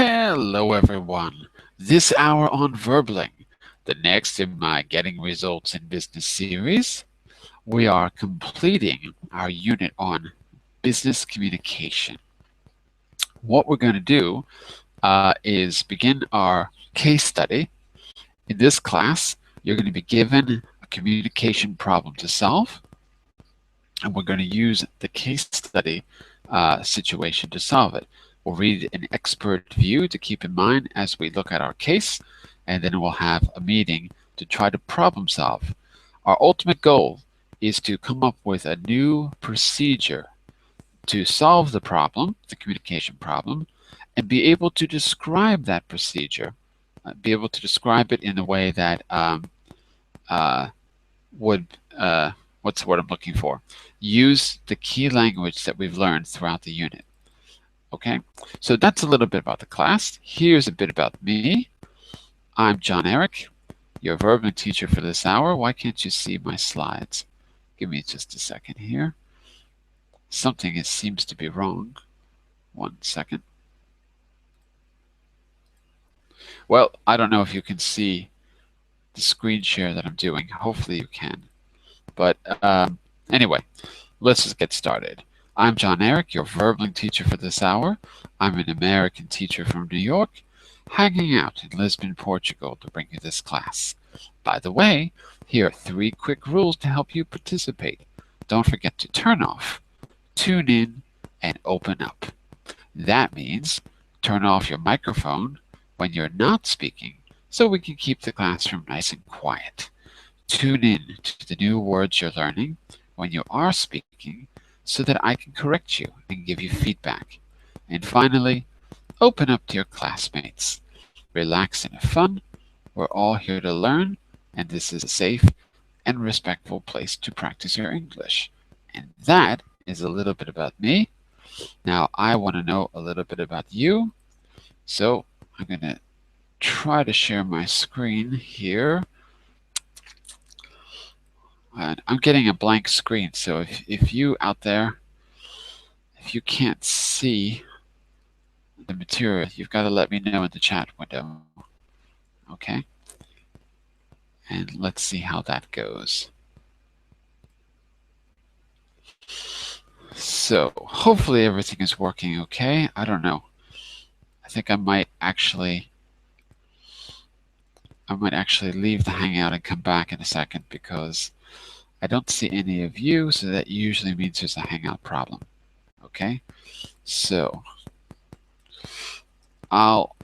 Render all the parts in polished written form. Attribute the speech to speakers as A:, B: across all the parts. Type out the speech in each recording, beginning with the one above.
A: Hello everyone. This hour on Verbling, the next in my Getting Results in Business series, we are completing our unit on business communication. What we're going to do is begin our case study. In this class, you're going to be given a communication problem to solve, and we're going to use the case study situation to solve it. We'll read an expert view to keep in mind as we look at our case, and then we'll have a meeting to try to problem solve. Our ultimate goal is to come up with a new procedure to solve the problem, the communication problem, and be able to describe that procedure, be able to describe it in a way that uh, would, what's the word I'm looking for? Use the key language that we've learned throughout the unit. Okay, so that's a little bit about the class. Here's a bit about me. I'm Jon-Eric, your verbal teacher for this hour. Why can't you see my slides? Give me just a second here. Something seems to be wrong. 1 second. Well, I don't know if you can see the screen share that I'm doing. Hopefully you can. But anyway, let's just get started. I'm Jon-Eric, your verbling teacher for this hour. I'm an American teacher from New York, hanging out in Lisbon, Portugal to bring you this class. By the way, here are 3 quick rules to help you participate. Don't forget to turn off, tune in, and open up. That means turn off your microphone when you're not speaking so we can keep the classroom nice and quiet. Tune in to the new words you're learning when you are speaking so that I can correct you and give you feedback. And finally, open up to your classmates. Relax and have fun. We're all here to learn, and this is a safe and respectful place to practice your English. And that is a little bit about me. Now, I want to know a little bit about you. So I'm going to try to share my screen here. And I'm getting a blank screen, so if you out there, if you can't see the material, you've got to let me know in the chat window. Okay? And let's see how that goes. So hopefully everything is working okay. I don't know. I think I might actually leave the Hangout and come back in a second because I don't see any of you, so that usually means there's a Hangout problem. Okay? So I'll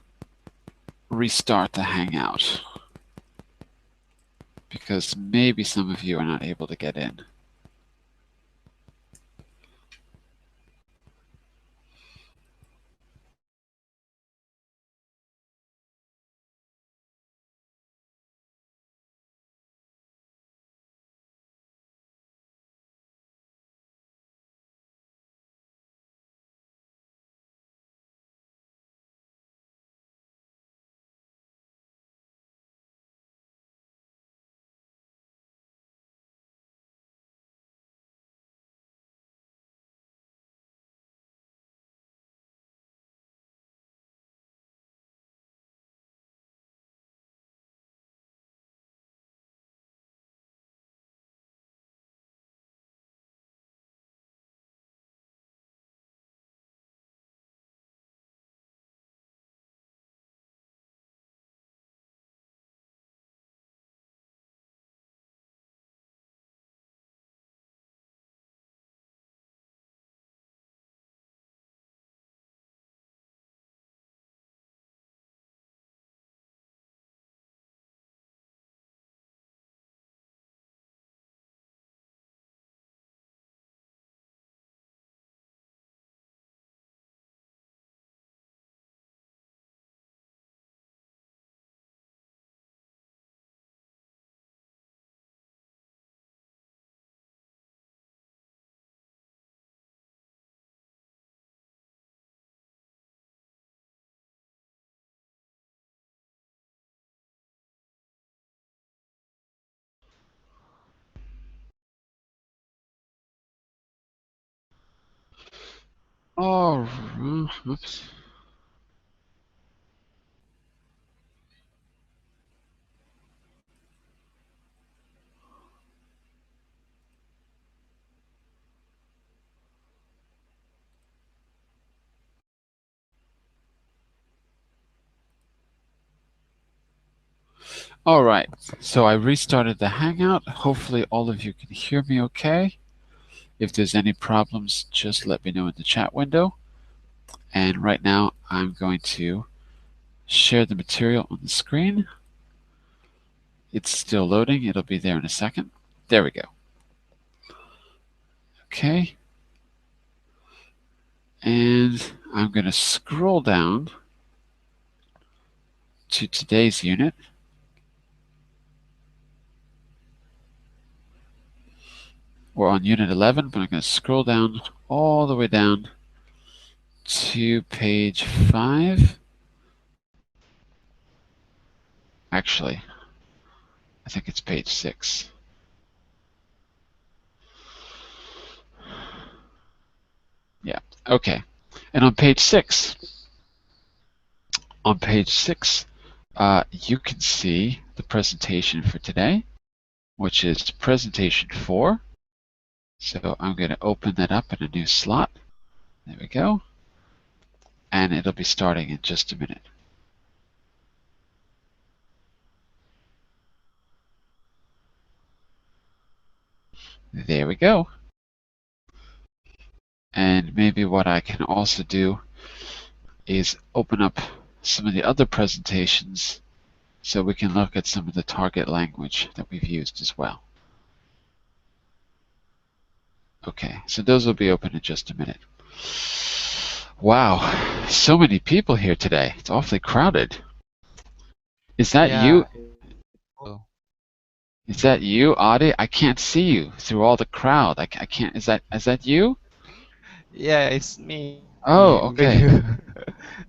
A: restart the Hangout because maybe some of you are not able to get in. Oh, oops. All right, so I restarted the Hangout. Hopefully all of you can hear me okay. If there's any problems, just let me know in the chat window. And right now I'm going to share the material on the screen. It's still loading. It'll be there in a second. There we go. Okay. And I'm going to scroll down to today's unit. We're on unit 11, but I'm going to scroll down all the way down to page 5. Actually, I think it's page 6. Yeah, okay. And on page 6, you can see the presentation for today, which is presentation 4. So I'm going to open that up in a new slot. There we go. And it'll be starting in just a minute. There we go. And maybe what I can also do is open up some of the other presentations so we can look at some of the target language that we've used as well. Okay, so those will be open in just a minute. Wow, so many people here today. It's awfully crowded. Is that you?
B: Oh,
A: Is that you, Adi? I can't see you through all the crowd. I can't. Is that you?
B: yeah, it's me.
A: Oh,
B: Because
A: okay.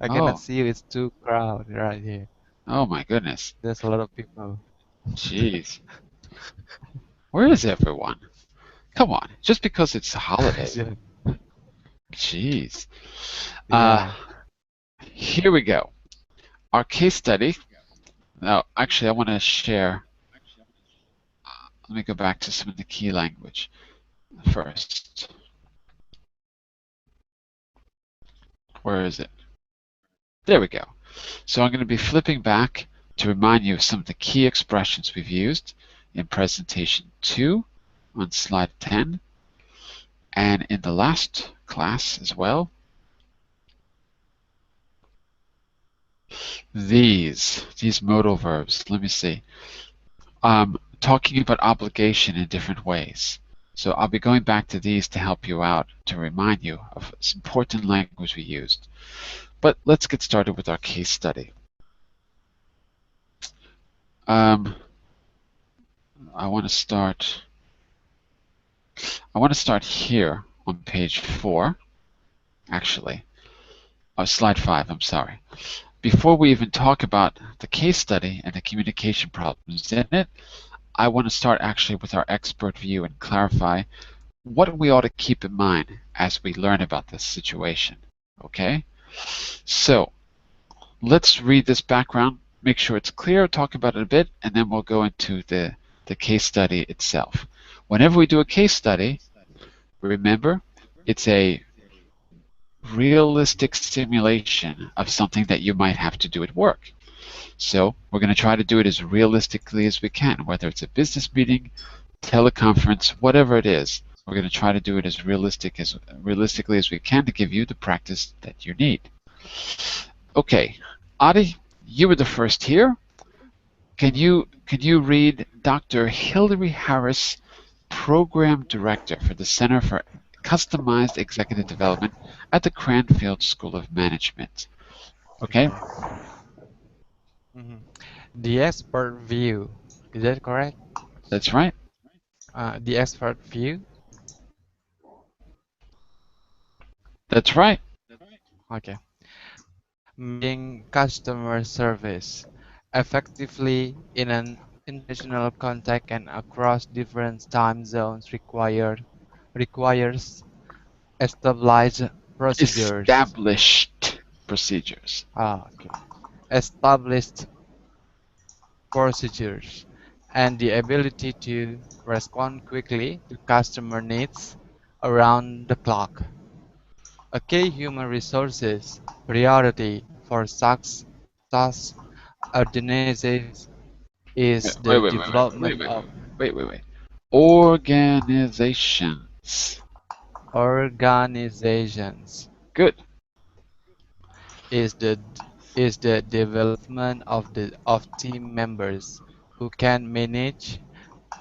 B: I cannot see
A: Oh,
B: you. It's too crowded right here.
A: oh my goodness.
B: There's a lot of people.
A: Jeez. Where is everyone? Come on, just because it's a holiday.
B: Yeah.
A: Jeez. Uh,
B: Yeah.
A: Here we go. Our case study. Now, actually, I want to share. Let me go back to some of the key language first. Where is it? There we go. So I'm going to be flipping back to remind you of some of the key expressions we've used in presentation 2 on slide 10 and in the last class as well. These modal verbs, let me see. Talking about obligation in different ways. So I'll be going back to these to help you out, to remind you of some important language we used. But let's get started with our case study. I want to start here on page 4, actually. Oh, slide 5, I'm sorry. Before we even talk about the case study and the communication problems in it, I want to start actually with our expert view and clarify what we ought to keep in mind as we learn about this situation. Okay? So let's read this background, make sure it's clear, talk about it a bit, and then we'll go into the case study itself. Whenever we do a case study, remember, it's a realistic simulation of something that you might have to do at work. So we're going to try to do it as realistically as we can, whether it's a business meeting, teleconference, whatever it is. We're going to try to do it as realistically as we can to give you the practice that you need. Okay, Adi, you were the first here. Can you read Dr. Hilary Harris, Program Director for the Center for Customized Executive Development at the Cranfield School of Management? Okay,
B: Mhm. The expert view. Is that correct?
A: that's right.
B: The expert view.
A: That's right.
B: Okay. Managing customer service effectively in an international context and across different time zones requires established procedures.
A: Established procedures.
B: Okay. Established procedures and the ability to respond quickly to customer needs around the clock. A key human resources priority for such organizations is
A: Wait,
B: the
A: wait, wait, wait, wait,
B: development
A: wait,
B: of
A: wait, wait, wait. Organizations.
B: organizations,
A: Good.
B: is the is the development of team members who can manage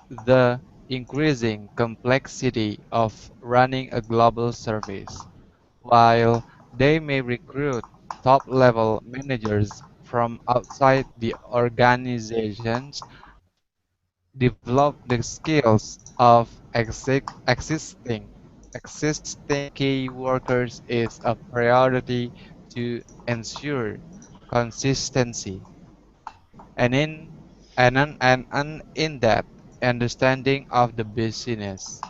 B: the increasing complexity of running a global service. While they may recruit top-level managers from outside the organizations, develop the skills of existing key workers is a priority to ensure consistency and an in-depth understanding of the business.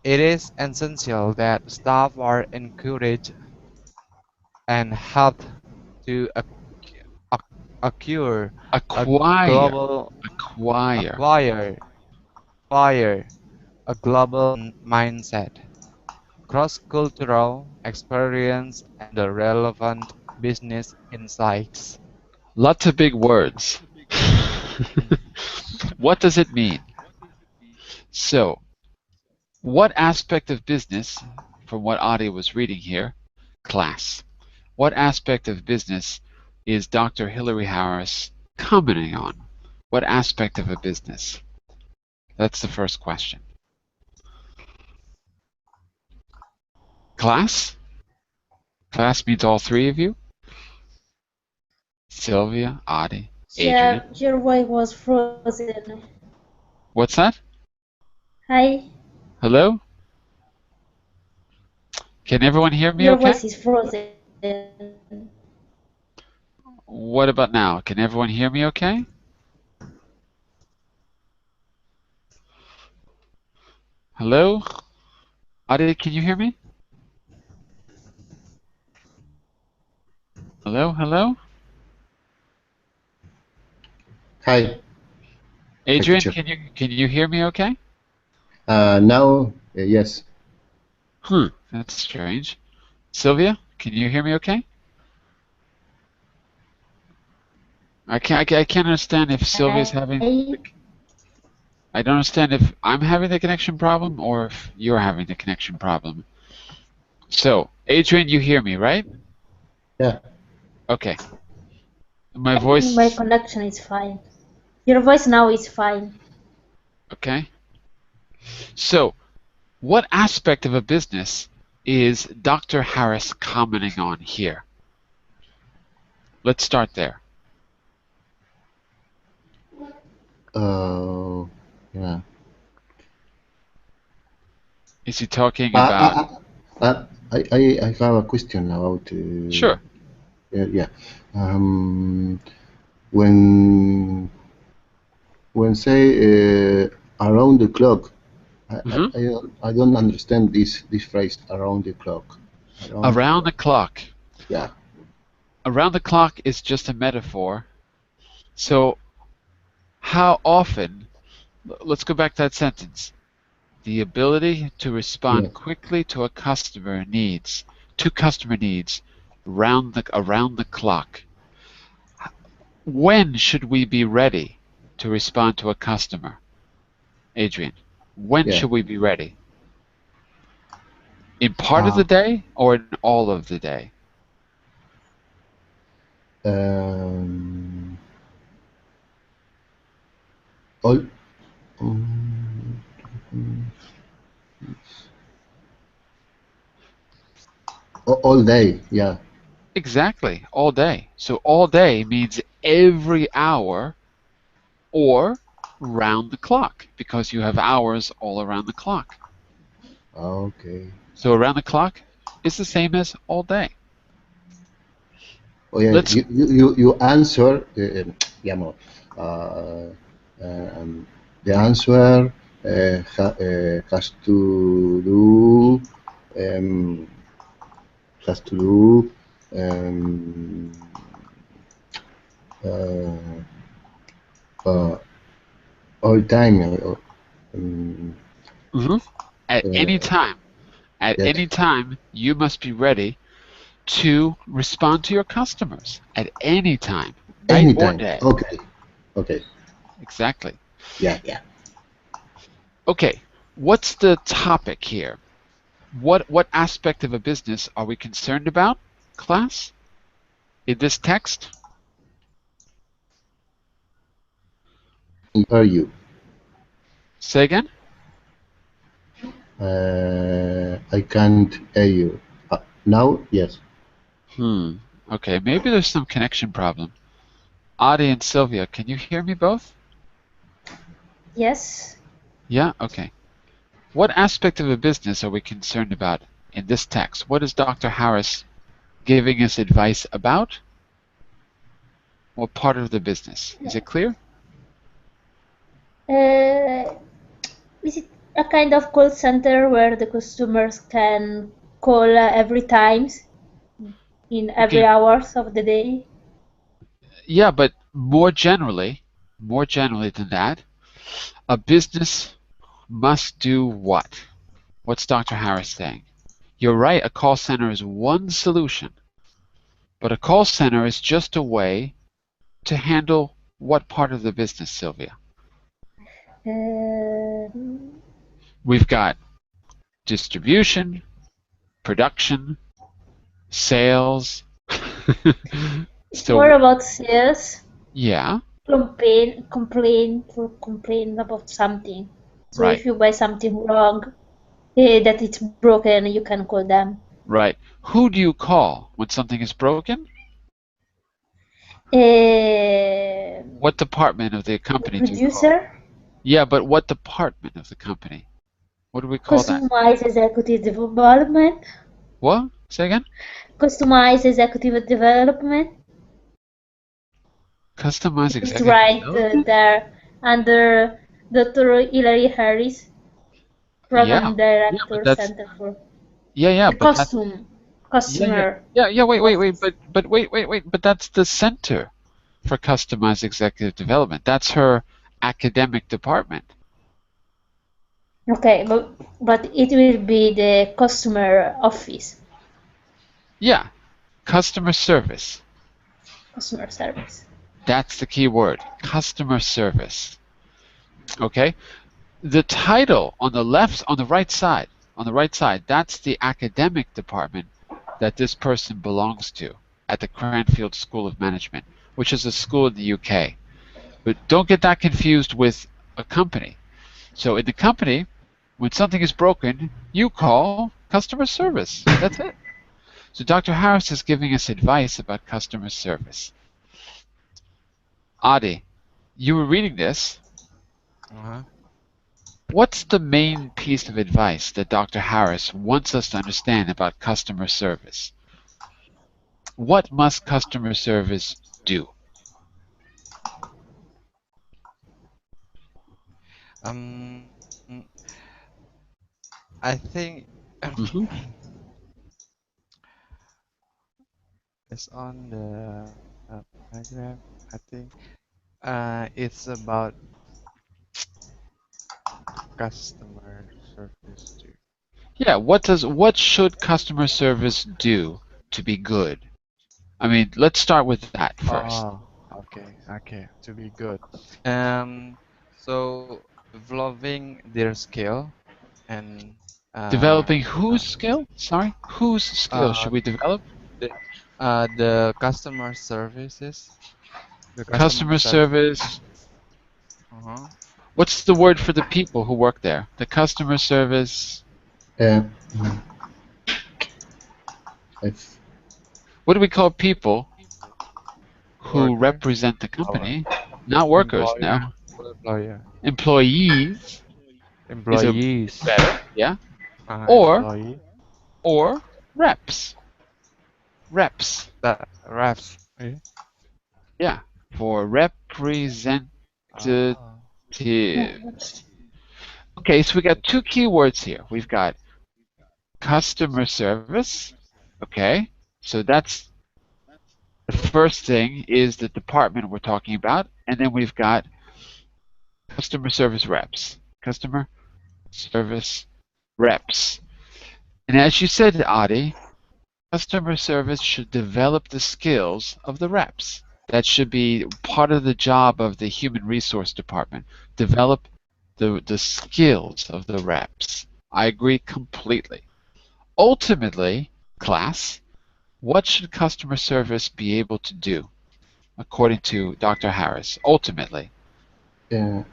B: It is essential that staff are encouraged and helped to ac- acquire a
A: Acquire.
B: global
A: Acquire.
B: acquire acquire a global mindset, cross-cultural experience, and the relevant business insights.
A: Lots of big words.
B: Mm.
A: What does it mean? So, what aspect of business, from what Adi was reading here, class, what aspect of business is Dr. Hilary Harris commenting on? What aspect of a business? That's the first question. Class? Class means all three of you? Sylvia, Adi, Adrian.
C: Your voice was frozen.
A: What's that?
C: Hi,
A: Hello? Can everyone hear me
C: your
A: okay?
C: voice is frozen.
A: What about now? Can everyone hear me okay? Hello? Adi, can you hear me? Hello? Hello?
D: Hi, hi,
A: Adrian,
D: teacher.
A: can you hear me okay?
D: Now, yes.
A: That's strange. Sylvia, can you hear me okay? I can't understand if Sylvia's having.
C: Hi,
A: I don't understand if I'm having the connection problem or if you're having the connection problem. So, Adrian, you hear me, right?
D: Yeah.
A: Okay. My
C: I think my
A: voice.
C: connection is fine. Your voice now is fine.
A: Okay. So, what aspect of a business is Dr. Harris commenting on here? Let's start there.
D: Yeah.
A: Is he talking about?
D: Uh, uh, I have a question about.
A: Sure.
D: Yeah. When say around the clock,
A: hmm
D: I don't understand this phrase around the clock. Around the
A: Around
D: clock.
A: the clock.
D: Yeah.
A: Around the clock is just a metaphor. So, how often? Let's go back to that sentence. The ability to
D: Yeah.
A: respond quickly to customer needs around the clock. When should we be ready to respond to a customer? Adrian, when
D: Yeah.
A: should we be ready? In part of the
D: Uh,
A: day or in all of the day?
D: um, all. Um, all day. Yeah.
A: Exactly, all day. So all day means every hour or round the clock because you have hours all around the clock.
D: Okay.
A: So around the clock is the same as all day.
D: Oh yeah,
A: Let's
D: you answer yeah, no, uh, um, the answer has to do um, has to do um, uh, uh, all time. Um,
A: Mhm. At any
D: uh,
A: time. At
D: yes,
A: any time, you must be ready to respond to your customers at any time, night or
D: anytime.
A: day.
D: Okay, Okay.
A: Exactly.
D: Yeah, yeah.
A: Okay, what's the topic here? What aspect of a business are we concerned about, class, in this text?
D: Hear you.
A: Say again?
D: I can't hear you. Now, yes.
A: Okay, maybe there's some connection problem. Adi and Sylvia, can you hear me both?
C: Yes.
A: Yeah? Okay. What aspect of a business are we concerned about in this text? What is Dr. Harris giving us advice about? What part of the business? Is it clear?
C: Uh, is it a kind of call center where the customers can call every time in every
A: Okay.
C: hours of the day?
A: Yeah, but more generally than that, a business must do what? What's Dr. Harris saying? You're right, a call center is one solution, but a call center is just a way to handle what part of the business, Sylvia?
C: Uh,
A: We've got distribution, production, sales.
C: it's more
A: So,
C: about sales,
A: yeah,
C: complain about something. So
A: right,
C: if you buy something wrong, that it's broken, you can call them.
A: right. Who do you call when something is broken?
C: Uh,
A: What department of the
C: the
A: company do you call?
C: producer,
A: Yeah, but what department of the company? What do we call that?
C: customize executive development,
A: What? Say again?
C: customize executive development.
A: Customize
C: It's
A: executive
C: right
A: development?
C: there under Dr. Hilary Harris,
A: Yeah,
C: Program
A: yeah, but
C: Director,
A: that's
C: Center for
A: yeah,
C: the
A: but that's yeah.
C: Customer
A: Yeah, wait,
C: Office.
A: but that's the center for customized executive development. That's her academic department.
C: Okay, but it will be the Customer Office,
A: Yeah, customer service.
C: Customer Service.
A: That's the key word. Customer service. Okay? The title on the left, on the right side, that's the academic department that this person belongs to at the Cranfield School of Management, which is a school in the UK. But don't get that confused with a company. So in the company, when something is broken, you call customer service. That's it. So Dr. Harris is giving us advice about customer service. Adi, you were reading this.
B: Uh-huh.
A: What's the main piece of advice that Dr. Harris wants us to understand about customer service? What must customer service do?
B: Um, I think
A: Mhm.
B: it's on the paragraph. I think it's about customer service too.
A: Yeah, what should customer service do to be good? I mean, let's start with that first.
B: Oh, okay, to be good. Um, so developing their skill and
A: Developing
B: uh,
A: whose skill? Sorry, whose skill
B: uh,
A: should we develop?
B: the the customer services, the customer
A: Customer
B: service.
A: service.
B: Uh-huh.
A: What's the word for the people who work there? The customer service.
D: Uh, I
A: What do we call people who
B: Worker
A: represent the
B: or
A: company? Not workers, no.
B: employer, employer,
A: Employees is a
B: employees,
A: better, yeah. Or
B: employee.
A: or reps. Reps.
B: That refs. Yeah.
A: Yeah. For representatives.
B: Ah.
A: Okay, so we got two keywords here. We've got customer service. Okay. So that's the first thing is the department we're talking about. And then we've got customer service reps. Customer service reps. And as you said, Adi, customer service should develop the skills of the reps. That should be part of the job of the human resource department. Develop the skills of the reps. I agree completely. Ultimately, class, what should customer service be able to do, according to Dr. Harris? Ultimately.
D: Uh,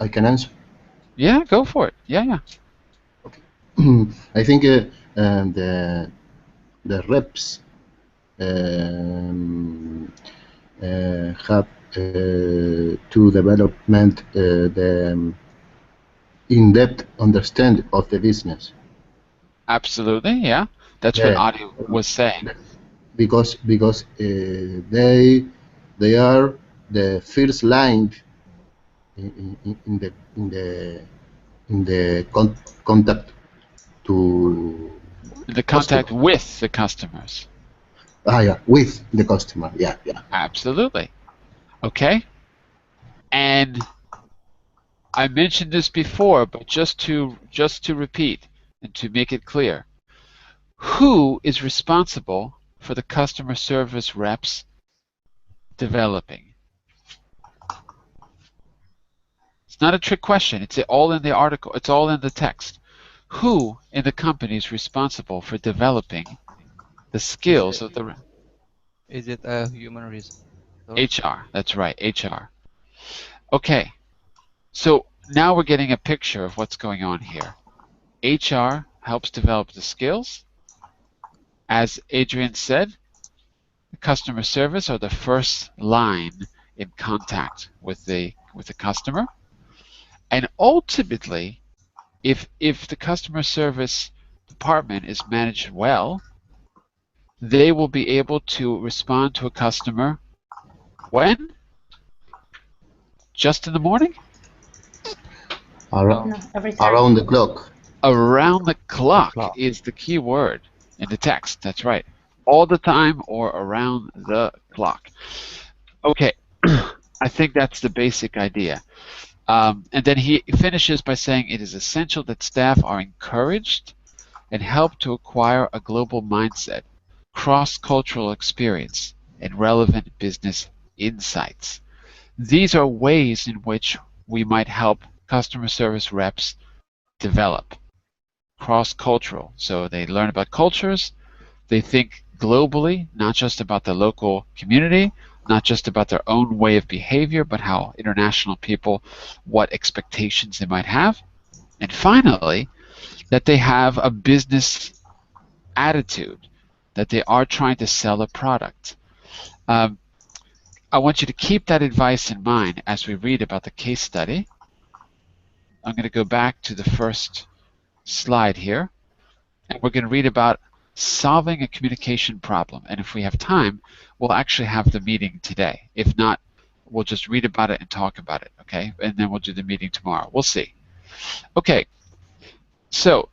D: I can answer.
A: Yeah, go for it. Yeah.
D: I think the reps have to development the in-depth understanding of the business.
A: Absolutely, yeah. That's what
D: Yeah,
A: Adi was saying.
D: because they are the first line in the contact to
A: The
D: customer.
A: contact with the customers.
D: Yeah, with the customer. Yeah.
A: Absolutely. Okay. And I mentioned this before, but just to repeat and to make it clear, who is responsible for the customer service reps developing? It's not a trick question. It's all in the article. It's all in the text. Who in the company is responsible for developing the skills of the
B: Is it a human resource?
A: HR? That's right, HR. Okay, so now we're getting a picture of what's going on here. HR helps develop the skills. As Adrian said, customer service are the first line in contact with the customer. And ultimately, if the customer service department is managed well, they will be able to respond to a customer when? Just in the morning?
D: Around,
C: No, every time.
D: around the clock.
A: Around the clock is the key word in the text. That's right. All the time or around the clock. Okay, I think that's the basic idea. And then he finishes by saying it is essential that staff are encouraged and help to acquire a global mindset, cross-cultural experience, and relevant business insights. These are ways in which we might help customer service reps develop. Cross-cultural, so they learn about cultures, they think globally, not just about the local community, not just about their own way of behavior, but how international people, what expectations they might have. And finally, that they have a business attitude, that they are trying to sell a product. I want you to keep that advice in mind as we read about the case study. I'm going to go back to the first slide here, and we're going to read about solving a communication problem. And if we have time, we'll actually have the meeting today. If not, we'll just read about it and talk about it, okay? And then we'll do the meeting tomorrow. We'll see. Okay, so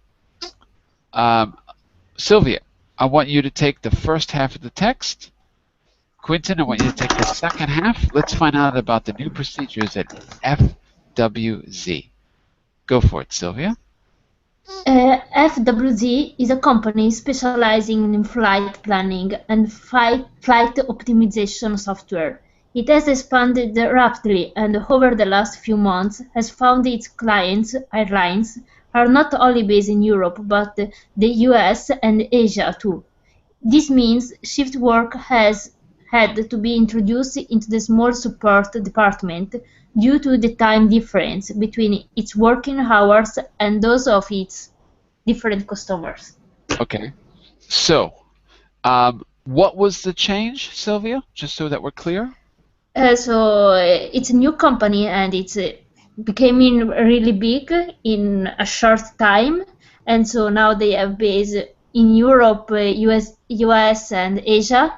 A: Sylvia, I want you to take the first half of the text. Quentin, I want you to take the second half. Let's find out about the new procedures at FWZ. Go for it, Sylvia.
C: FWZ is a company specializing in flight planning and flight optimization software. It has expanded rapidly and over the last few months has found its clients, airlines, are not only based in Europe but the US and Asia too. This means shift work has had to be introduced into the small support department due to the time difference between its working hours and those of its different customers.
A: Okay. So, what was the change, Sylvia? Just so that we're clear.
C: So it's a new company and it's becoming really big in a short time, and so now they have base in Europe, US and Asia.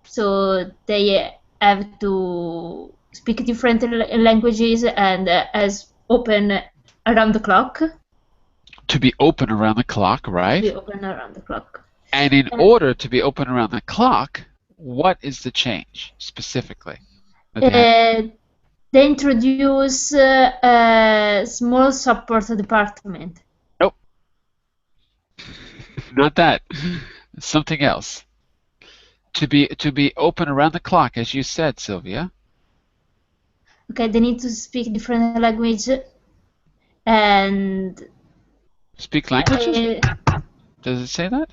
C: So they have to speak different languages and as open around the clock.
A: To be open around the clock, right?
C: Be open around the clock.
A: And in order to be open around the clock, what is the change specifically?
C: They introduce a small support department.
A: Nope. Not that. Something else. To be open around the clock, as you said, Sylvia.
C: Okay, they need to speak different language and
A: Speak languages? Does it say that?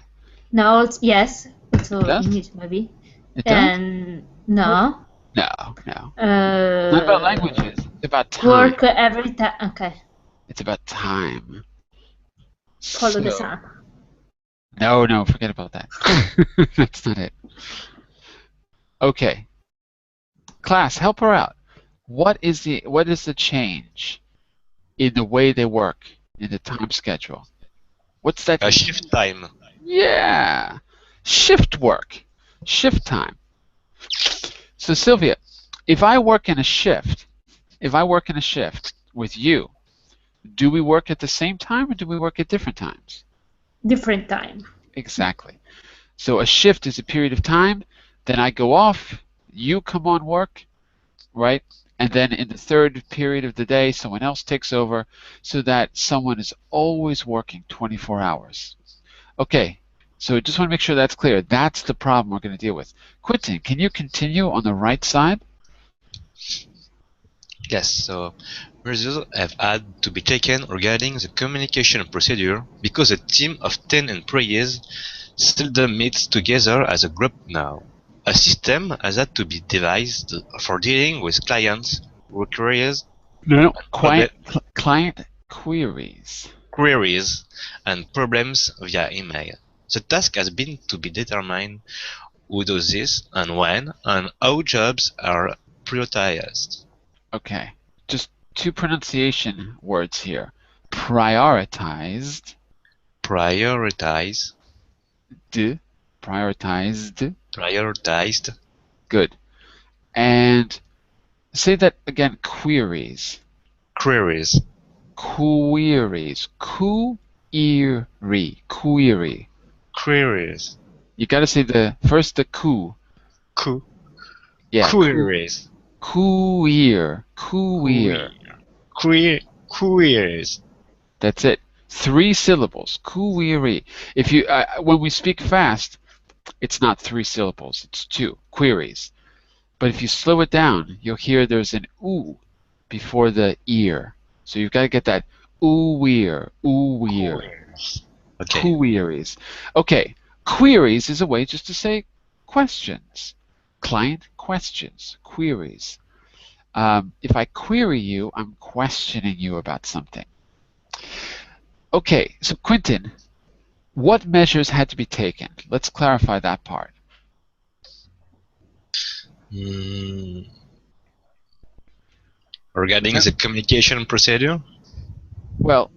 C: no, yes, also
A: It does?
C: English maybe.
A: It does?
C: And no.
A: No, no. It's not about languages. It's about time.
C: Work every time. Okay.
A: It's about time.
C: Follow the sun.
A: No, forget about that. That's not it. Okay. Class, help her out. What is the change in the way they work in the time schedule? What's that?
E: Shift time.
A: Yeah. Shift work. Shift time. So Sylvia, if I work in a shift with you, do we work at the same time or do we work at different times?
C: Different time.
A: Exactly. So a shift is a period of time, then I go off, you come on work, right? And then in the third period of the day, someone else takes over so that someone is always working 24 hours. Okay, so just want to make sure that's clear. That's the problem we're going to deal with. Quentin, can you continue on the right side?
E: Yes, so measures have had to be taken regarding the communication procedure because a team of 10 employees seldom meets together as a group now. A system has had to be devised for dealing with clients' queries.
A: No, client queries.
E: Queries and problems via email. The task has been to be determined who does this and when and how jobs are prioritized.
A: Okay, just two pronunciation words here. Prioritized.
E: Prioritize.
A: Prioritized.
E: Prioritized.
A: Good. And say that again, queries.
E: Queries.
A: Queries. Query.
E: Queries.
A: You got to say the ku. Yeah.
E: Queries. Queries.
A: That's it. 3 syllables. Query. If you when we speak fast, it's not 3 syllables. It's 2. Queries. But if you slow it down, you'll hear there's an oo before the ear. So you've got to get that ooh-weir.
E: Okay.
A: Queries. Okay. Queries is a way just to say questions. Client questions. Queries. If I query you, I'm questioning you about something. Okay, so Quentin, what measures had to be taken? Let's clarify that part.
E: Regarding the communication procedure?
A: Well,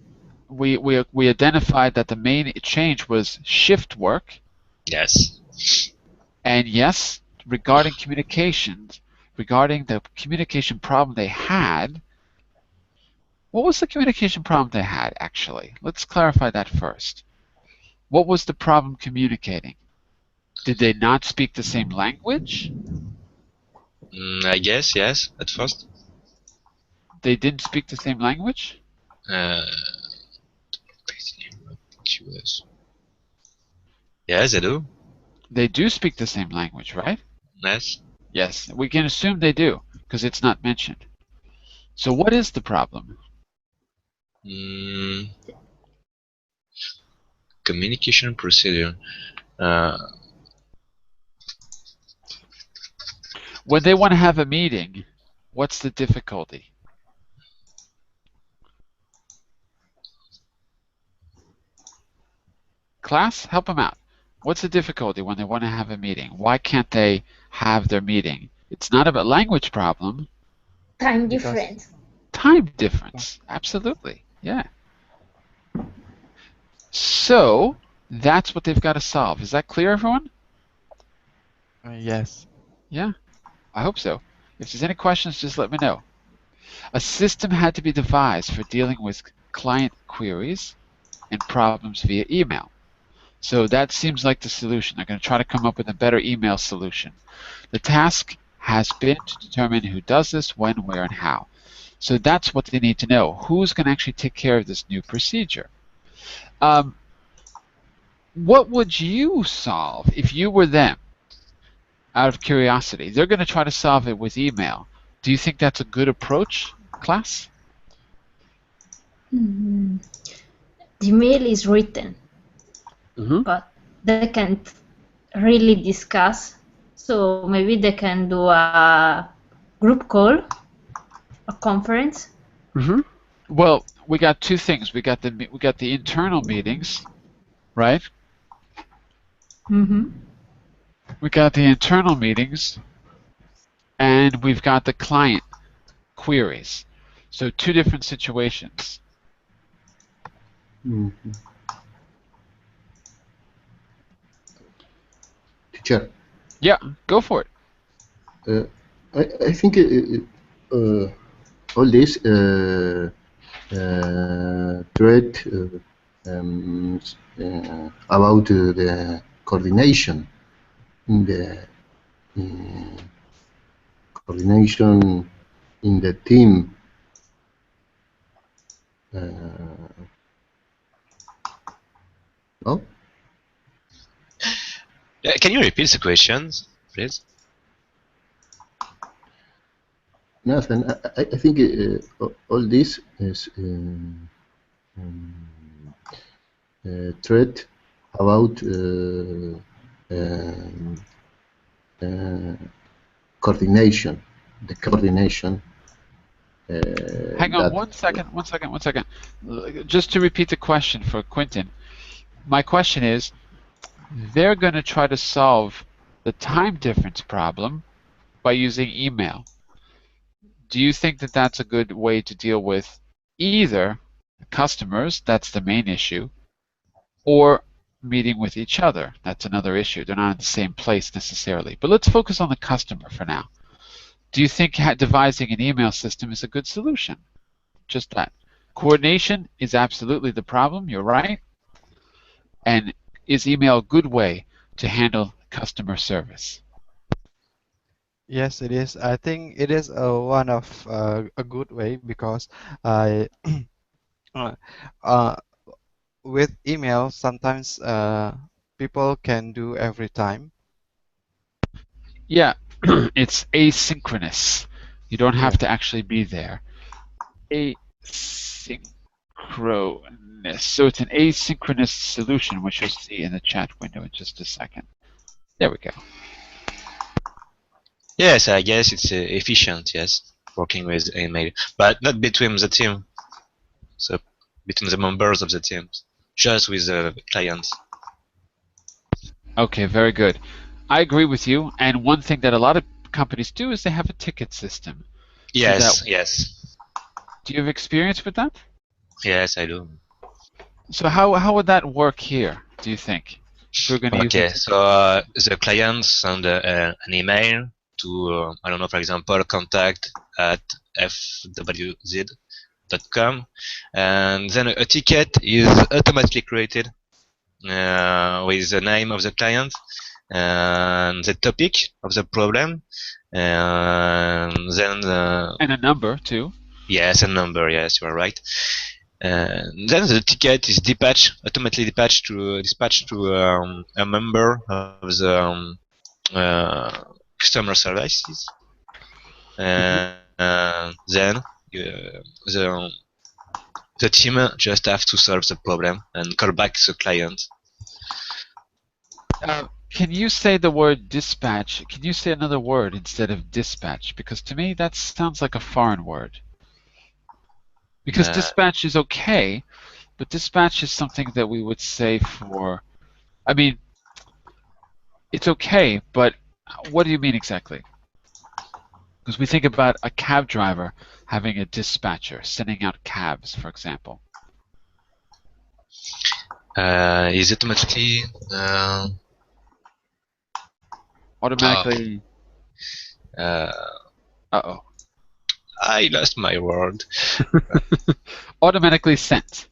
A: we identified that the main change was shift work.
E: Yes.
A: And yes, regarding communications, regarding the communication problem they had, what was the communication problem they had, actually? Let's clarify that first. What was the problem communicating? Did they not speak the same language?
E: I guess, yes, at first.
A: They didn't speak the same language?
E: Yes, they do.
A: They do speak the same language, right?
E: Yes.
A: Yes, we can assume they do, because it's not mentioned. So what is the problem?
E: Communication procedure.
A: When they want to have a meeting, what's the difficulty? Class, help them out. What's the difficulty when they want to have a meeting? Why can't they have their meeting? It's not about language problem.
C: Time difference.
A: Time difference, absolutely, yeah. So that's what they've got to solve. Is that clear, everyone?
B: Yes.
A: Yeah, I hope so. If there's any questions, just let me know. A system had to be devised for dealing with client queries and problems via email. So that seems like the solution. They're going to try to come up with a better email solution. The task has been to determine who does this, when, where, and how. So that's what they need to know. Who's going to actually take care of this new procedure? What would you solve if you were them? out of curiosity. They're going to try to solve it with email. Do you think that's a good approach, class?
C: The email is written, but they can't really discuss. So maybe they can do a group call, a conference.
A: Well, we got two things. We got the internal meetings, right? We got the internal meetings, and we've got the client queries. So two different situations.
D: Teacher,
A: Yeah, go for it.
D: I think all this thread about the coordination in the coordination in the team. No?
E: Can you repeat the questions, please?
D: Nothing. I think all this is thread about coordination. The coordination.
A: Hang on one second. Just to repeat the question for Quentin. My question is, they're going to try to solve the time difference problem by using email. Do you think that that's a good way to deal with either customers, that's the main issue, or meeting with each other? That's another issue. They're not in the same place necessarily. But let's focus on the customer for now. Do you think devising an email system is a good solution? Just that. Coordination is absolutely the problem, you're right. And is email a good way to handle customer service?
B: Yes, it is. I think it is one of a good way because I with email sometimes people can do every time.
A: Yeah, it's asynchronous. You don't have to actually be there. Asynchronous. So it's an asynchronous solution, which you'll see in the chat window in just a second. There we go.
E: Yes, I guess it's efficient, yes, working with email, but not between the team, so between the members of the teams, just with the clients.
A: Okay, very good. I agree with you, and one thing that a lot of companies do is they have a ticket system.
E: Yes, yes.
A: Do you have experience with that?
E: Yes, I do.
A: So how would that work here, do you think? If we're going to use it?
E: So the client send an email to, I don't know, for example, contact@fwz.com, and then a ticket is automatically created with the name of the client and the topic of the problem, and then
A: and a number too.
E: Yes, a number. Yes, you are right. Then the ticket is automatically dispatched to a member of the customer services. Then the team just have to solve the problem and call back the client.
A: Can you say the word dispatch? Can you say another word instead of dispatch? Because to me that sounds like a foreign word. Because dispatch is okay, but dispatch is something that we would say for, I mean, it's okay, but what do you mean exactly? Because we think about a cab driver having a dispatcher, sending out cabs, for example.
E: Is it automatically?
A: Automatically.
E: Uh-oh. I lost my word.
A: Automatically sent.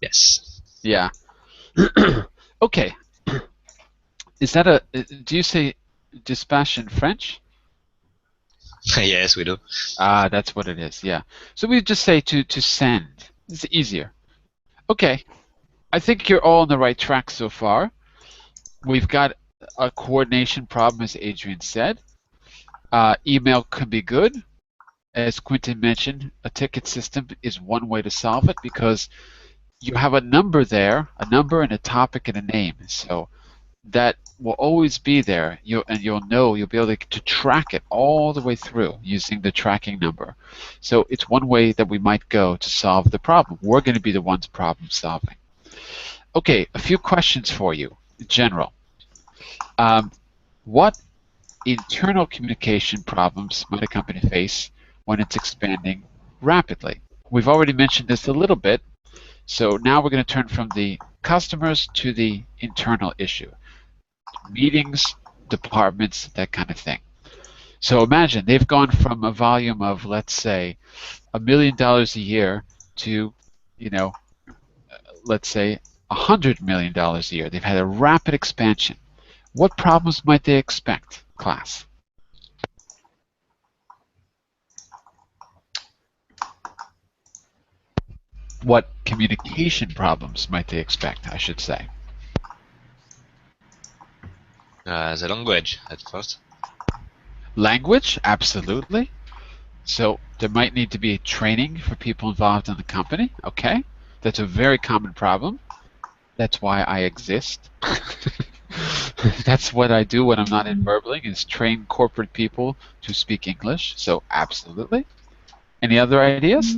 E: Yes.
A: Yeah. Okay. Is that do you say dispatch in French?
E: Yes, we do.
A: Ah, that's what it is, yeah. So we just say to send. It's easier. Okay. I think you're all on the right track so far. We've got a coordination problem, as Adrian said. Email could be good. As Quentin mentioned, a ticket system is one way to solve it because you have a number there, a number and a topic and a name. So that will always be there. You'll be able to track it all the way through using the tracking number. So it's one way that we might go to solve the problem. We're going to be the ones problem solving. Okay, a few questions for you in general. What internal communication problems might a company face when it's expanding rapidly? We've already mentioned this a little bit, so now we're going to turn from the customers to the internal issue. Meetings, departments, that kind of thing. So imagine they've gone from a volume of, let's say, $1 million a year to, let's say, $100 million a year. They've had a rapid expansion. What problems might they expect, class? What communication problems might they expect, I should say?
E: The language at first.
A: Language, absolutely. So there might need to be training for people involved in the company. Okay, that's a very common problem. That's why I exist. That's what I do when I'm not in Burbling, is train corporate people to speak English. So absolutely. Any other ideas?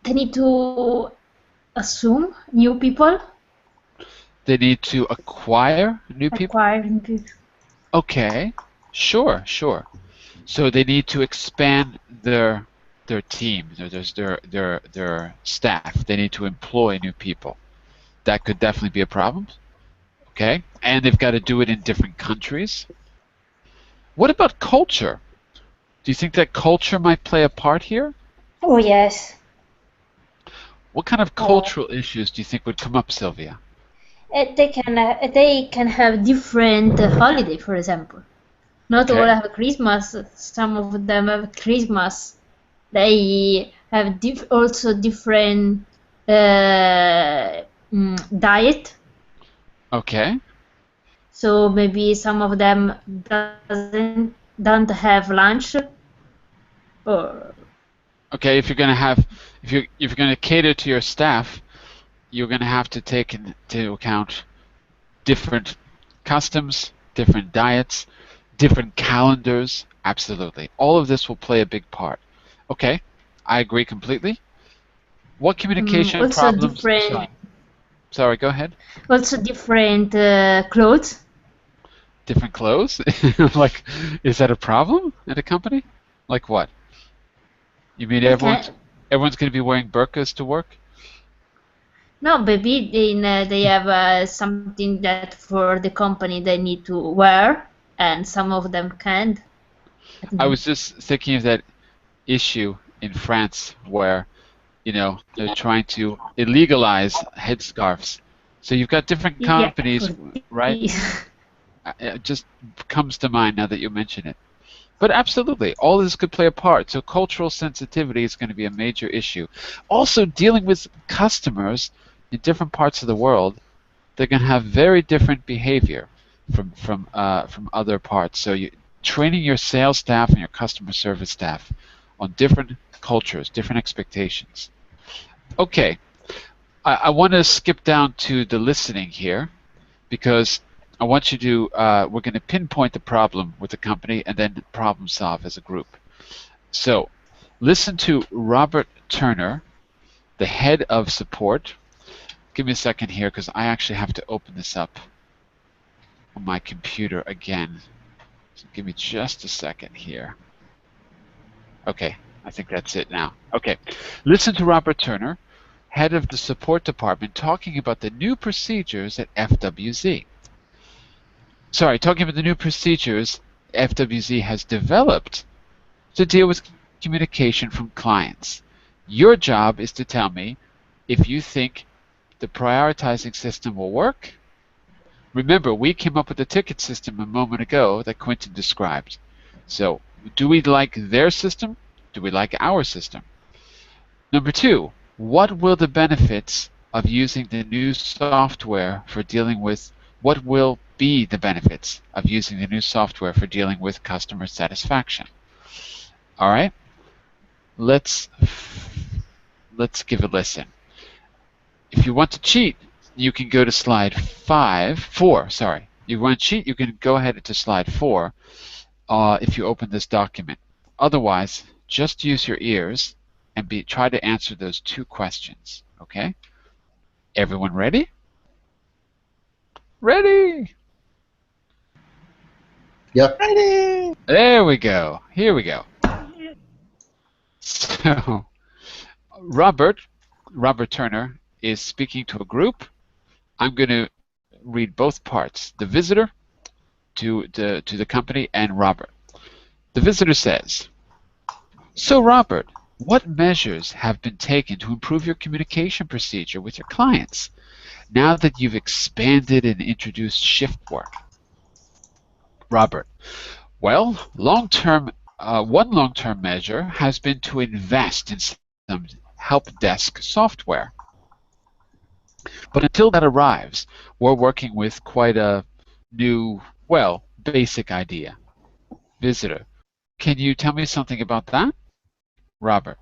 C: They need to assume new people.
A: They need to acquire new people?
C: Acquire new people.
A: Okay, sure. So they need to expand their team, their staff. They need to employ new people. That could definitely be a problem. Okay, and they've got to do it in different countries. What about culture? Do you think that culture might play a part here?
C: Oh yes.
A: What kind of cultural issues do you think would come up, Sylvia?
C: They can have different holiday, for example. Not
A: Okay.
C: all have Christmas. Some of them have Christmas. They have also different diet.
A: Okay.
C: So maybe some of them don't have lunch. Or
A: Okay, if you're going to cater to your staff, you're going to have to take into account different customs, different diets, different calendars. Absolutely. All of this will play a big part. Okay, I agree completely. What communication
C: also
A: problems?
C: different.
A: Sorry, go ahead.
C: Also different clothes.
A: Different clothes? Like, is that a problem in a company? Like what? You mean everyone's going to be wearing burqas to work?
C: No, maybe they have something that for the company they need to wear, and some of them can't.
A: I was just thinking of that issue in France where, they're trying to illegalize headscarves. So you've got different companies, right? It just comes to mind now that you mention it. But absolutely, all this could play a part. So cultural sensitivity is going to be a major issue. Also, dealing with customers in different parts of the world, they're going to have very different behavior from other parts. So training your sales staff and your customer service staff on different cultures, different expectations. Okay, I want to skip down to the listening here because I want you to, we're going to pinpoint the problem with the company and then problem solve as a group. So listen to Robert Turner, the head of support. Give me a second here because I actually have to open this up on my computer again. So give me just a second here. Okay, I think that's it now. Okay, listen to Robert Turner, head of the support department, talking about the new procedures at FWZ. Sorry, talking about the new procedures FWZ has developed to deal with communication from clients. Your job is to tell me if you think the prioritizing system will work. Remember, we came up with the ticket system a moment ago that Quentin described. So, do we like their system? Do we like our system? Number two, what will the benefits of using the new software for dealing with what will be the benefits of using the new software for dealing with customer satisfaction. All right, let's give a listen. If you want to cheat, you can go to slide 4. Sorry, you want to cheat, you can go ahead to slide 4 if you open this document. Otherwise, just use your ears and try to answer those 2 questions. Okay? Everyone ready? Ready!
D: Yep.
A: There we go. Here we go. So, Robert Turner is speaking to a group. I'm going to read both parts, the visitor to the company and Robert. The visitor says, "So Robert, what measures have been taken to improve your communication procedure with your clients now that you've expanded and introduced shift work?" Robert: "Well, one long-term measure has been to invest in some help desk software. But until that arrives, we're working with quite a new, well, basic idea." Visitor: "Can you tell me something about that?" Robert: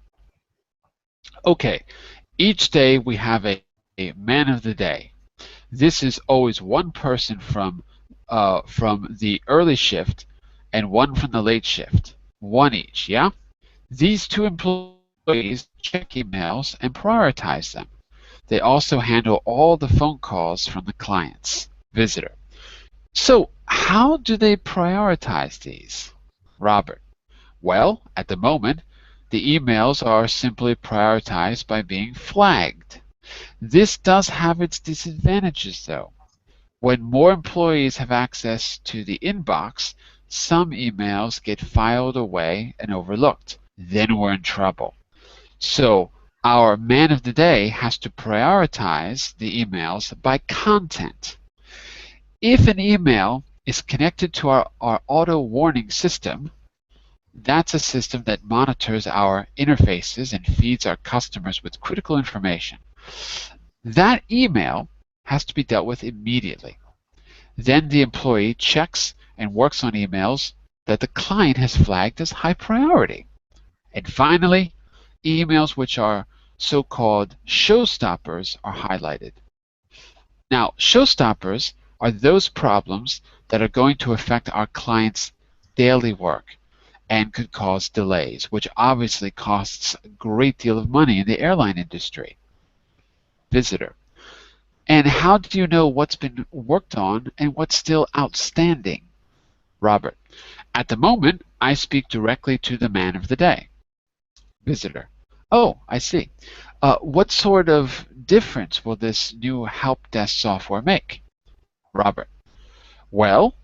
A: "Okay, each day we have a man of the day. This is always one person from the early shift and one from the late shift. One each, yeah? These 2 employees check emails and prioritize them. They also handle all the phone calls from the clients." Visitor: "So how do they prioritize these?" Robert: "Well, at the moment, the emails are simply prioritized by being flagged. This does have its disadvantages, though. When more employees have access to the inbox, some emails get filed away and overlooked. Then we're in trouble. So our man of the day has to prioritize the emails by content. If an email is connected to our auto warning system, that's a system that monitors our interfaces and feeds our customers with critical information. That email has to be dealt with immediately. Then the employee checks and works on emails that the client has flagged as high priority. And finally, emails which are so-called showstoppers are highlighted. Now, showstoppers are those problems that are going to affect our client's daily work and could cause delays, which obviously costs a great deal of money in the airline industry. Visitor: "And how do you know what's been worked on and what's still outstanding?" Robert: "At the moment, I speak directly to the man of the day." Visitor: "Oh, I see. What sort of difference will this new help desk software make?" Robert: "Well,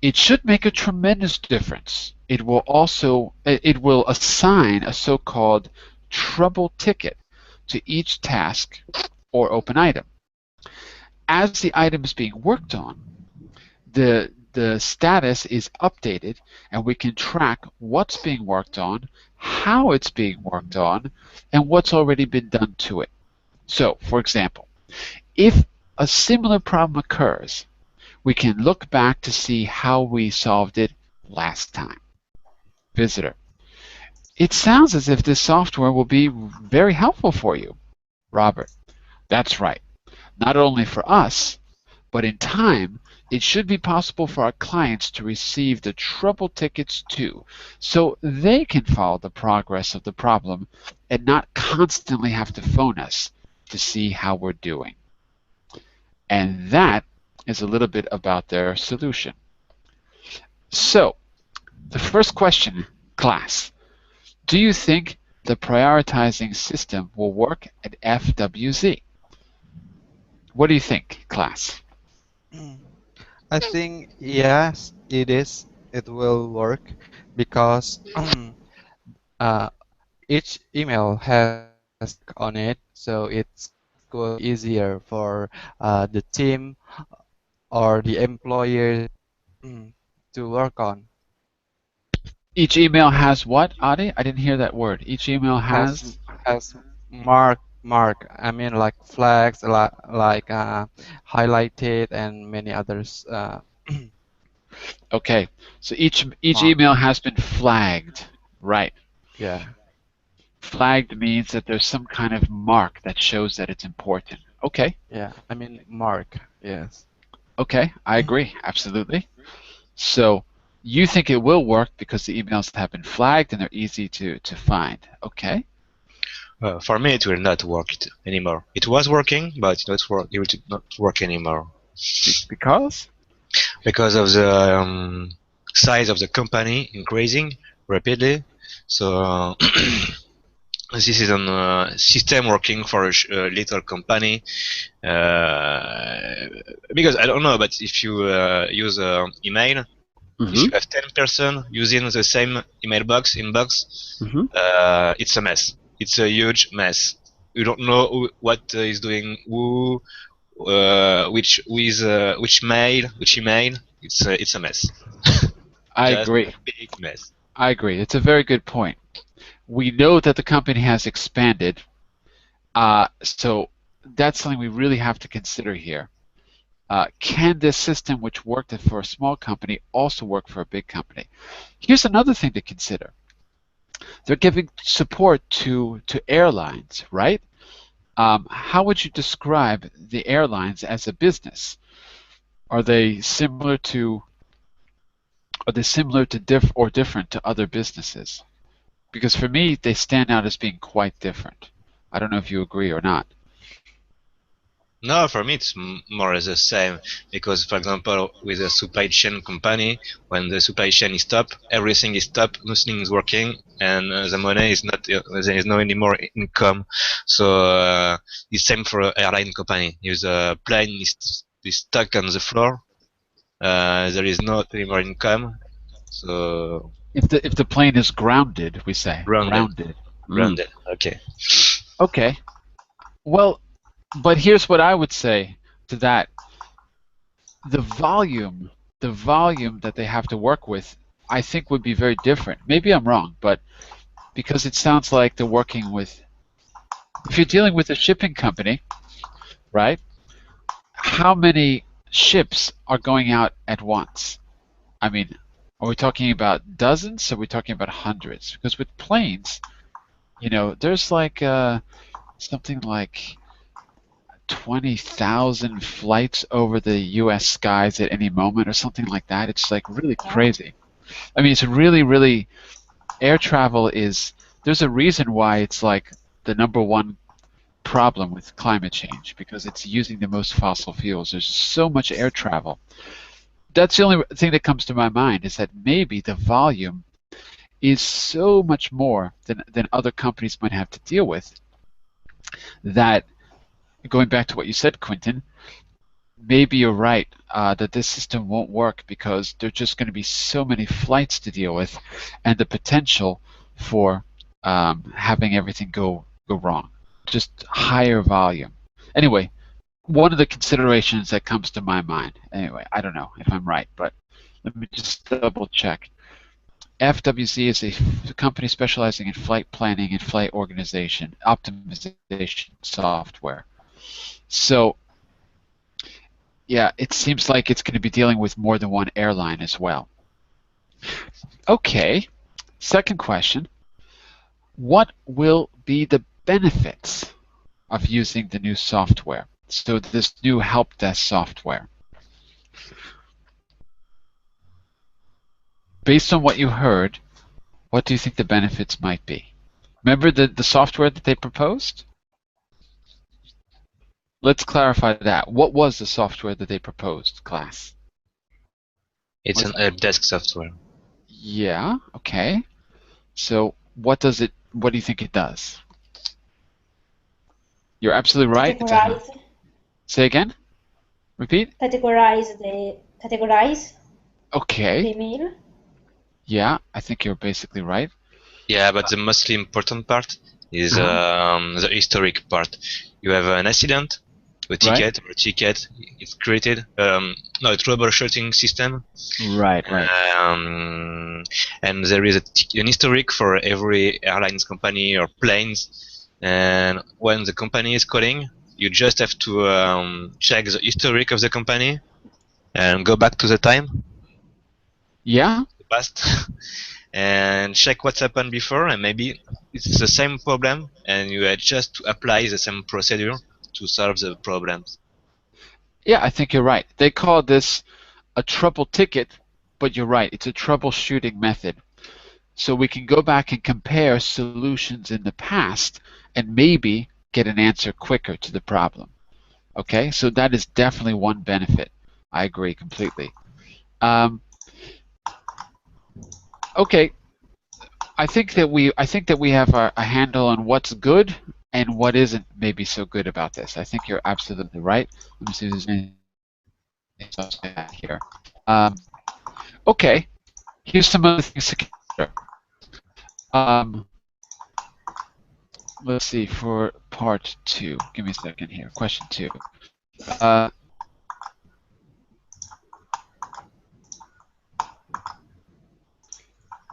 A: it should make a tremendous difference. It will assign a so-called trouble ticket to each task or open item. As the item is being worked on, the status is updated and we can track what's being worked on, how it's being worked on, and what's already been done to it. So, for example, if a similar problem occurs, we can look back to see how we solved it last time." Visitor: "It sounds as if this software will be very helpful for you." Robert: "That's right. Not only for us, but in time, it should be possible for our clients to receive the trouble tickets too, so they can follow the progress of the problem and not constantly have to phone us to see how we're doing." And that is a little bit about their solution. So, the first question, class: do you think the prioritizing system will work at FWZ? What do you think, class?
B: I think yes, it is. It will work because uh, each email has on it, so it will be easier for the team or the employer mm, to work on.
A: Each email has what, Adi? I didn't hear that word. Each email has?
B: Has mark mark. I mean, like flags, like highlighted, and many others.
A: Okay, so each
B: Mark.
A: email has been flagged, right?
B: Yeah,
A: Flagged means that there's some kind of mark that shows that it's important. Okay,
B: yeah. I mean, mark. Yes.
A: okay, I agree, absolutely. So you think it will work because the emails have been flagged and they're easy to find. Okay,
E: For me, it will not work anymore. It was working, but it will not work anymore
A: because
E: because of the size of the company increasing rapidly. So this is a system working for a little company. Because I don't know, but if you use email, if you have 10 person using the same email inbox,
A: Mhm.
E: it's a mess. It's a huge mess. You don't know what is doing who, which mail, which email. It's a mess.
A: I
E: Just a
A: agree.
E: big mess.
A: I agree. It's a very good point. We know that the company has expanded, so that's something we really have to consider here. Can this system, which worked for a small company, also work for a big company? Here's another thing to consider. They're giving support to airlines, right? How would you describe the airlines as a business? Are they similar to different to other businesses? Because for me, they stand out as being quite different. I don't know if you agree or not.
E: No, for me it's more or less the same because, for example, with a supply chain company, when the supply chain is stopped, everything is stopped, nothing is working, and the money is not there is no any more income. So it's same for an airline company. If the plane is stuck on the floor, there is not any more income. So
A: If the plane is grounded, we say
E: grounded,
A: grounded. Mm.
E: grounded. Okay.
A: Okay. Well, but here's what I would say to that. The volume, the volume that they have to work with, I think would be very different. Maybe I'm wrong, but because it sounds like they're working with, if you're dealing with a shipping company, right? How many ships are going out at once? I mean, are we talking about dozens? Or are we talking about hundreds? Because with planes, there's like something like 20,000 flights over the U.S. skies at any moment or something like that. It's like really crazy. I mean, it's really, really, air travel is, there's a reason why it's like the number one problem with climate change because it's using the most fossil fuels. There's so much air travel. That's the only thing that comes to my mind is that maybe the volume is so much more than other companies might have to deal with that, going back to what you said, Quentin, maybe you're right that this system won't work because there's just going to be so many flights to deal with and the potential for having everything go wrong. Just higher volume. Anyway, one of the considerations that comes to my mind, anyway, I don't know if I'm right, but let me just double check. FWC is a company specializing in flight planning and flight organization, optimization software. So, yeah, it seems like it's going to be dealing with more than one airline as well. Okay, second question. What will be the benefits of using the new software? So this new help desk software. Based on what you heard, what do you think the benefits might be? Remember the software that they proposed? Let's clarify that. What was the software that they proposed, class?
E: It's an help desk software.
A: Yeah, okay. So what do you think it does? You're absolutely right. Say again? Repeat?
C: Categorize the
A: Okay.
C: email.
A: Yeah, I think you're basically right.
E: Yeah, but the mostly important part is the historic part. You have an accident, a ticket,
A: Right.
E: or a ticket is created, no, a troubleshooting system.
A: Right.
E: And there is an historic for every airlines company or planes. And when the company is calling, you just have to check the historic of the company and go back to the time,
A: Yeah?
E: the past, and check what's happened before, and maybe it's the same problem, and you just to apply the same procedure to solve the problems.
A: Yeah, I think you're right. They call this a trouble ticket, but you're right. It's a troubleshooting method. So we can go back and compare solutions in the past and maybe get an answer quicker to the problem. Okay, so that is definitely one benefit. I agree completely. Okay, I think that we have a handle on what's good and what isn't maybe so good about this. I think you're absolutely right. Let me see if there's anything else I have here. Okay, here's some other things to consider. Let's see for part 2. Give me a second here. Question 2.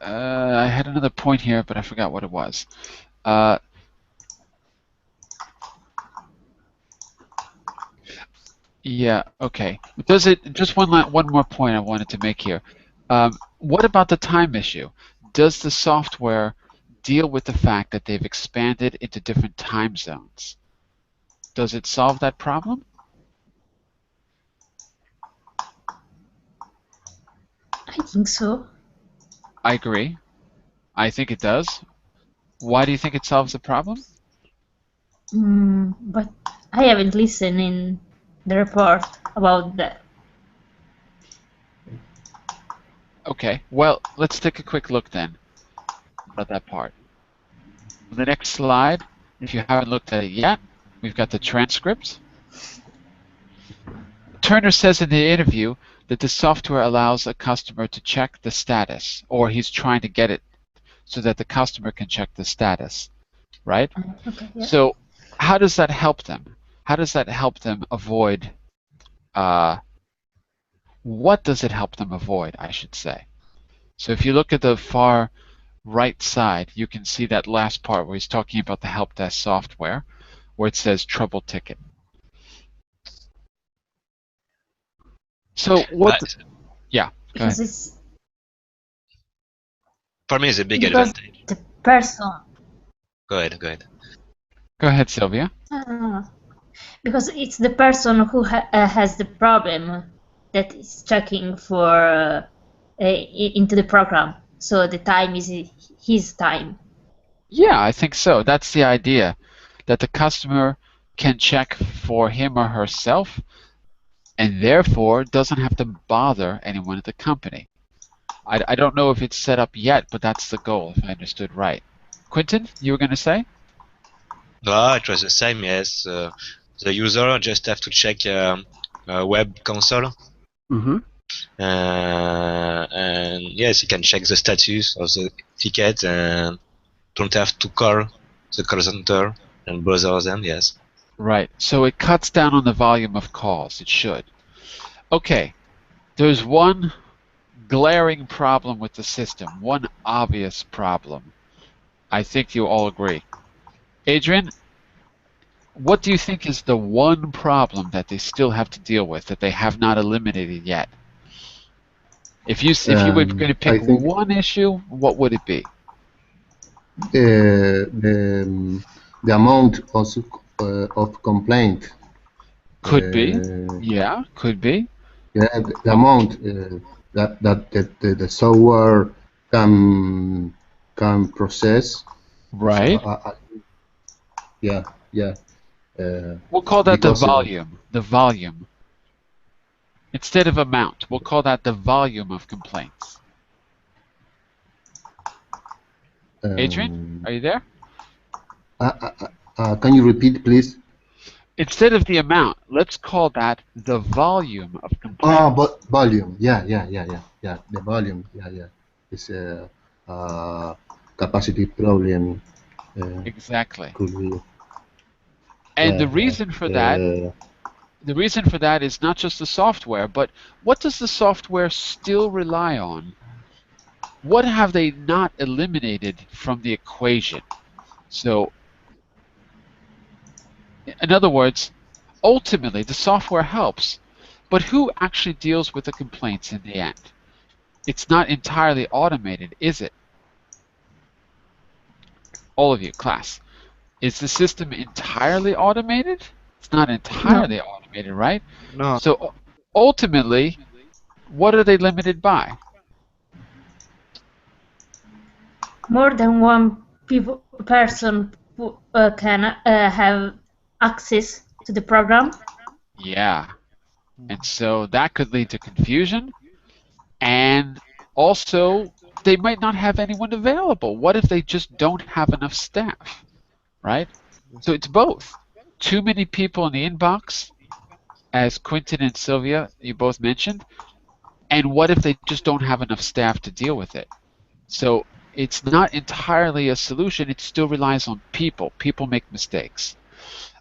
A: I had another point here, but I forgot what it was. Yeah, okay. Does it just one more point I wanted to make here. What about the time issue? Does the software deal with the fact that they've expanded into different time zones? Does it solve that problem?
C: I think so.
A: I agree. I think it does. Why do you think it solves the problem?
C: But I haven't listened in the report about that.
A: Okay, well, let's take a quick look then about that part. On the next slide, if you haven't looked at it yet, we've got the transcript. Turner says in the interview that the software allows a customer to check the status, or he's trying to get it so that the customer can check the status, right?
C: Okay, yeah.
A: So how does that help them? How does that help them avoid, what does it help them avoid, I should say? So if you look at the far right side, you can see that last part where he's talking about the help desk software, where it says trouble ticket. So what? Yeah, go
C: Because
A: ahead.
C: it's
E: For me, it's a big
C: because
E: advantage.
C: the person.
E: Go ahead, go ahead.
A: Go ahead, Sylvia.
C: Because it's the person who has the problem that is checking for into the program. So the time is his time.
A: Yeah, I think so. That's the idea, that the customer can check for him or herself and therefore doesn't have to bother anyone at the company. I don't know if it's set up yet, but that's the goal, if I understood right. Quentin, you were going to say?
E: No, it was the same, yes. The user just have to check web console.
A: Mm-hmm.
E: And yes, he can check the status of the ticket and don't have to call the call center and bother them, yes.
A: Right. So it cuts down on the volume of calls. It should. Okay. There's one glaring problem with the system, one obvious problem. I think you all agree. Adrian, what do you think is the one problem that they still have to deal with that they have not eliminated yet? If you were going to pick one issue, what would it be?
D: The amount of complaint.
A: Could be. Yeah, could be.
D: Yeah, the amount that the software can process.
A: Right.
D: So, yeah.
A: We'll call that the volume. The volume. Instead of amount, we'll call that the volume of complaints. Adrian, are you there?
D: Can you repeat, please?
A: Instead of the amount, let's call that the volume of complaints.
D: Oh, but volume. Yeah. The volume. Yeah. It's a capacity problem.
A: Exactly.
D: Could be.
A: And the reason for that is not just the software, but what does the software still rely on? What have they not eliminated from the equation? So In other words, ultimately the software helps, but who actually deals with the complaints in the end? It's not entirely automated, is it? All of you, class. Is the system entirely automated? It's not
C: No,
A: entirely automated, right?
B: No.
A: So ultimately, what are they limited by?
C: more than one person can have access to the program.
A: Yeah. And so that could lead to confusion, and also they might not have anyone available. What if they just don't have enough staff, right? So it's both. Too many people in the inbox, as Quentin and Sylvia, you both mentioned, and what if they just don't have enough staff to deal with it? So it's not entirely a solution. It still relies on people. People make mistakes.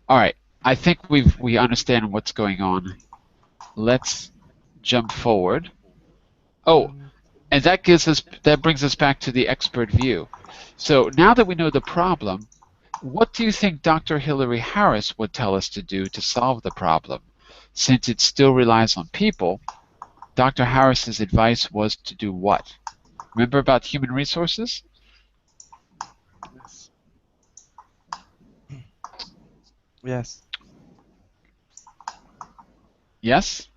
A: All right. I think we understand what's going on. Let's jump forward. Oh, and that brings us back to the expert view. So now that we know the problem, what do you think Dr. Hillary Harris would tell us to do to solve the problem? Since it still relies on people, Dr. Harris's advice was to do what? Remember about human resources?
B: Yes. Yes.
A: Yes?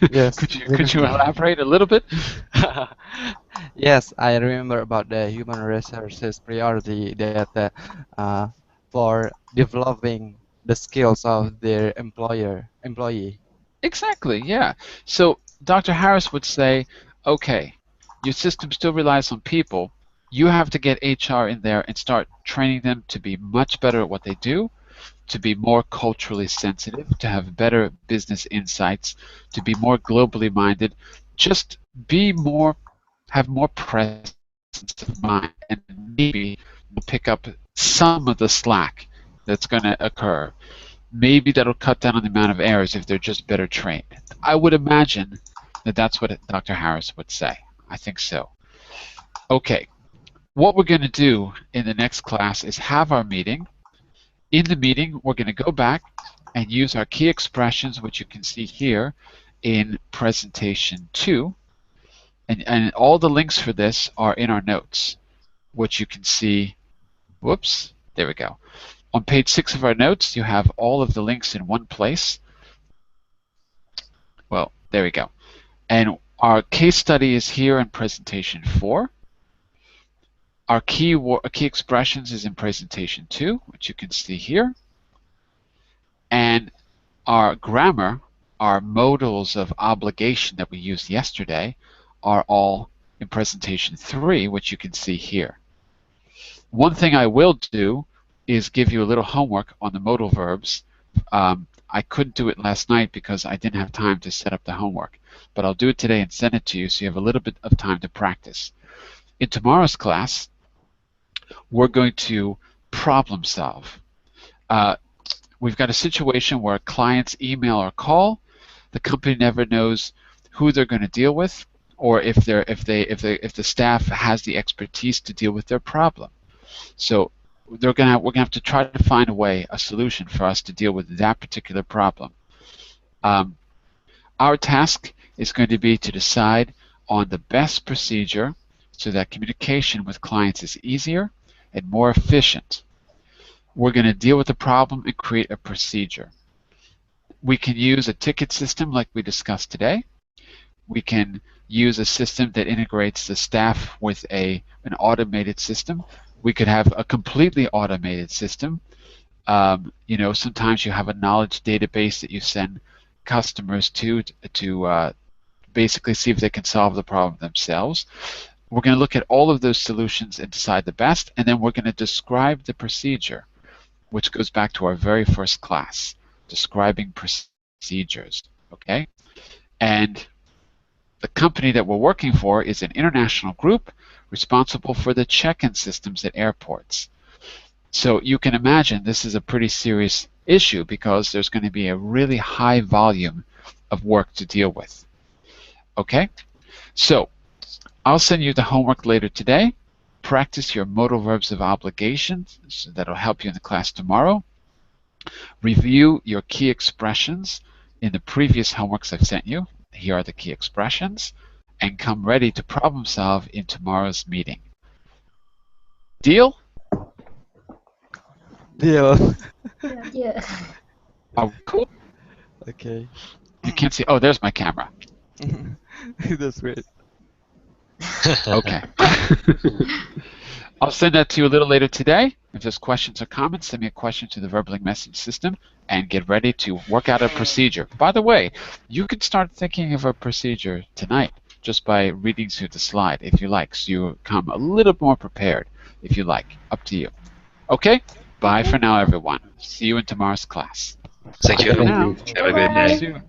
B: Yes.
A: Could you elaborate a little bit?
B: Yes, I remember about the human resources priority that for developing the skills of their employee.
A: Exactly, yeah. So Dr. Harris would say, okay, your system still relies on people. You have to get HR in there and start training them to be much better at what they do, to be more culturally sensitive, to have better business insights, to be more globally minded, just be more, have more presence of mind, and maybe they'll pick up some of the slack that's going to occur. Maybe that'll cut down on the amount of errors if they're just better trained. I would imagine that that's what Dr. Harris would say. I think so. Okay, what we're going to do in the next class is have our meeting. In the meeting, we're going to go back and use our key expressions, which you can see here in presentation 2. And all the links for this are in our notes, which you can see. Whoops, there we go. On page 6 of our notes, you have all of the links in one place. Well, there we go. And our case study is here in presentation 4. Our key expressions is in presentation 2, which you can see here. And our grammar, our modals of obligation that we used yesterday, are all in presentation 3, which you can see here. One thing I will do is give you a little homework on the modal verbs. I couldn't do it last night because I didn't have time to set up the homework, but I'll do it today and send it to you so you have a little bit of time to practice. In tomorrow's class, we're going to problem solve. We've got a situation where clients email or call. The company never knows who they're going to deal with, or if the staff has the expertise to deal with their problem. So we're going to have to try to find a solution for us to deal with that particular problem. Our task is going to be to decide on the best procedure so that communication with clients is easier and more efficient. We're going to deal with the problem and create a procedure. We can use a ticket system like we discussed today. We can use a system that integrates the staff with an automated system. We could have a completely automated system. Sometimes you have a knowledge database that you send customers to basically see if they can solve the problem themselves. We're going to look at all of those solutions and decide the best, and then we're going to describe the procedure, which goes back to our very first class, describing procedures, okay? And the company that we're working for is an international group responsible for the check-in systems at airports. So you can imagine this is a pretty serious issue because there's going to be a really high volume of work to deal with. Okay? So I'll send you the homework later today. Practice your modal verbs of obligation, so that'll help you in the class tomorrow. Review your key expressions in the previous homeworks I've sent you. Here are the key expressions. And come ready to problem solve in tomorrow's meeting. Deal?
B: Deal.
C: Yeah.
A: Are we cool?
B: Okay.
A: You can't see. Oh, there's my camera.
B: That's great.
A: Okay. I'll send that to you a little later today. If there's questions or comments, send me a question to the Verbling message system and get ready to work out a procedure. By the way, you can start thinking of a procedure tonight just by reading through the slide if you like, so you come a little more prepared if you like. Up to you. Okay? Bye for now, everyone. See you in tomorrow's class.
E: Thank you.
D: Thank
E: Have
D: you.
E: a good
C: Bye.
E: day.
A: See you soon.